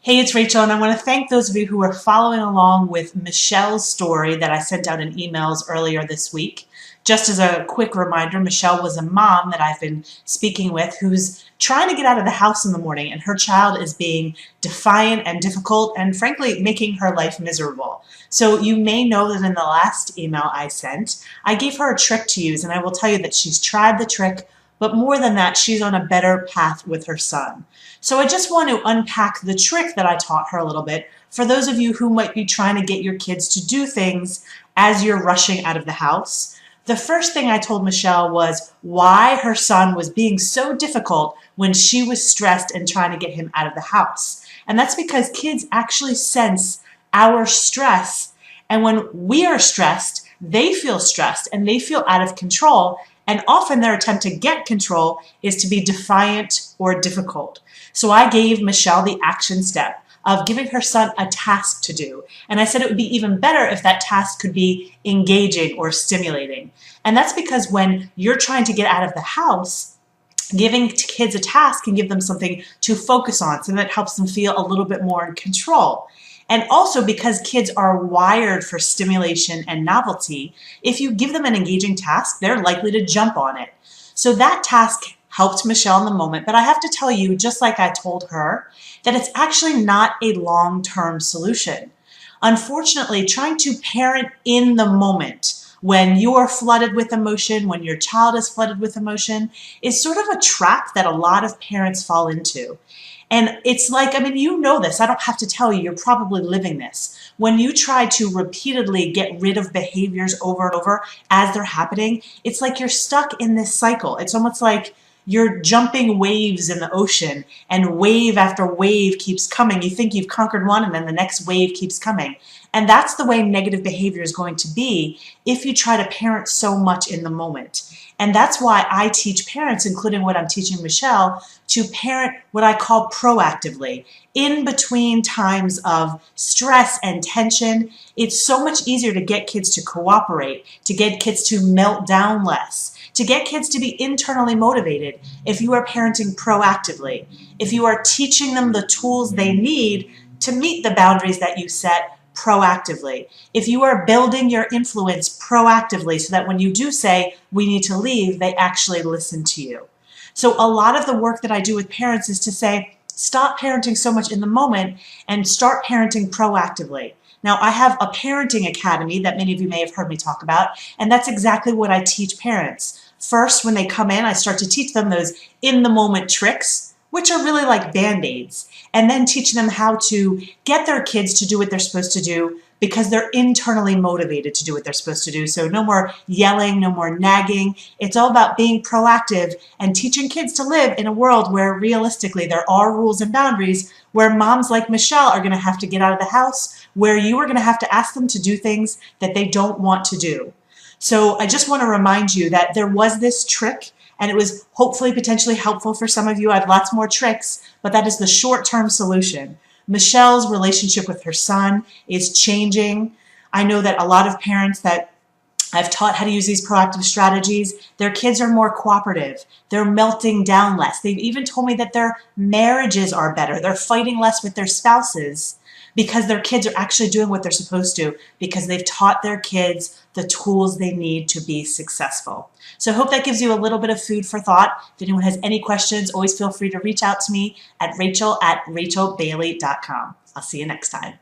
Hey, it's Rachel, and I want to thank those of you who are following along with Michelle's story that I sent out in emails earlier this week. Just as a quick reminder, Michelle was a mom that I've been speaking with who's trying to get out of the house in the morning, and her child is being defiant and difficult and frankly making her life miserable. So you may know that in the last email I sent, I gave her a trick to use, and I will tell you that she's tried the trick, but more than that, she's on a better path with her son. So I just want to unpack the trick that I taught her a little bit for those of you who might be trying to get your kids to do things as you're rushing out of the house. The first thing I told Michelle was why her son was being so difficult when she was stressed and trying to get him out of the house. And that's because kids actually sense our stress. And when we are stressed, they feel stressed and they feel out of control. And often their attempt to get control is to be defiant or difficult. So I gave Michelle the action step of giving her son a task to do. And I said it would be even better if that task could be engaging or stimulating. And that's because when you're trying to get out of the house, giving kids a task can give them something to focus on, so that helps them feel a little bit more in control. And also because kids are wired for stimulation and novelty, if you give them an engaging task, they're likely to jump on it. So that task helped Michelle in the moment, but I have to tell you, just like I told her, that it's actually not a long-term solution. Unfortunately, trying to parent in the moment when you are flooded with emotion, when your child is flooded with emotion, is sort of a trap that a lot of parents fall into. And it's like, I mean, you know this, I don't have to tell you, you're probably living this. When you try to repeatedly get rid of behaviors over and over as they're happening, it's like you're stuck in this cycle. It's almost like you're jumping waves in the ocean and wave after wave keeps coming. You think you've conquered one and then the next wave keeps coming. And that's the way negative behavior is going to be if you try to parent so much in the moment. And that's why I teach parents, including what I'm teaching Michelle, to parent what I call proactively. In between times of stress and tension, it's so much easier to get kids to cooperate, to get kids to melt down less, to get kids to be internally motivated if you are parenting proactively, if you are teaching them the tools they need to meet the boundaries that you set proactively. If you are building your influence proactively so that when you do say, we need to leave, they actually listen to you. So a lot of the work that I do with parents is to say, stop parenting so much in the moment and start parenting proactively. Now, I have a parenting academy that many of you may have heard me talk about, and that's exactly what I teach parents. First, when they come in, I start to teach them those in-the-moment tricks, which are really like Band-Aids, and then teach them how to get their kids to do what they're supposed to do because they're internally motivated to do what they're supposed to do. So no more yelling, no more nagging. It's all about being proactive and teaching kids to live in a world where realistically there are rules and boundaries, where moms like Michelle are going to have to get out of the house, where you are going to have to ask them to do things that they don't want to do. So I just want to remind you that there was this trick, and it was hopefully potentially helpful for some of you. I have lots more tricks, but that is the short-term solution. Michelle's relationship with her son is changing. I know that a lot of parents that I've taught how to use these proactive strategies, their kids are more cooperative. They're melting down less. They've even told me that their marriages are better. They're fighting less with their spouses because their kids are actually doing what they're supposed to, because they've taught their kids the tools they need to be successful. So I hope that gives you a little bit of food for thought. If anyone has any questions, always feel free to reach out to me at rachel@rachelbailey.com. I'll see you next time.